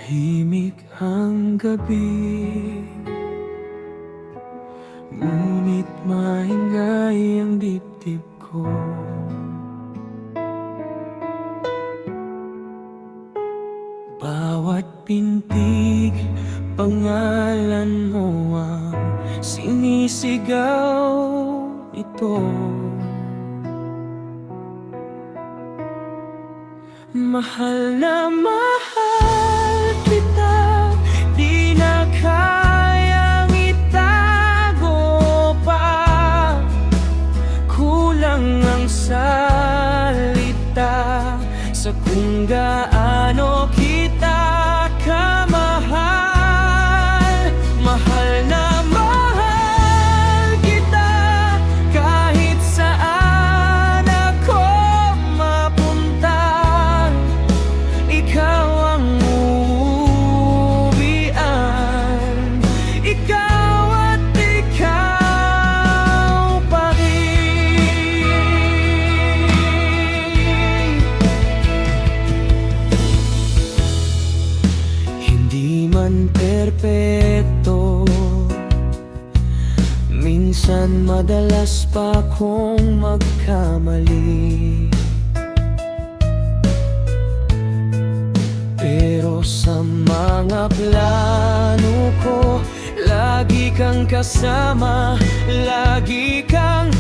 Tahimik ang gabi, ngunit maingay ang dibdib ko. Bawat pintig, pangalan mo ang sinisigaw nito. Mahal na mahal kita, di na kayang itago pa. Kulang ang salita sa kung gaano kita kamahal. Mahal na mahal kita, kahit saan ako mapunta. Ikaw ang uuwian, ikaw at ikaw pa rin. Hindi man perpekto, minsan madalas pa akong magkamali. Pero sa mga plano ko, lagi kang kasama, lagi kang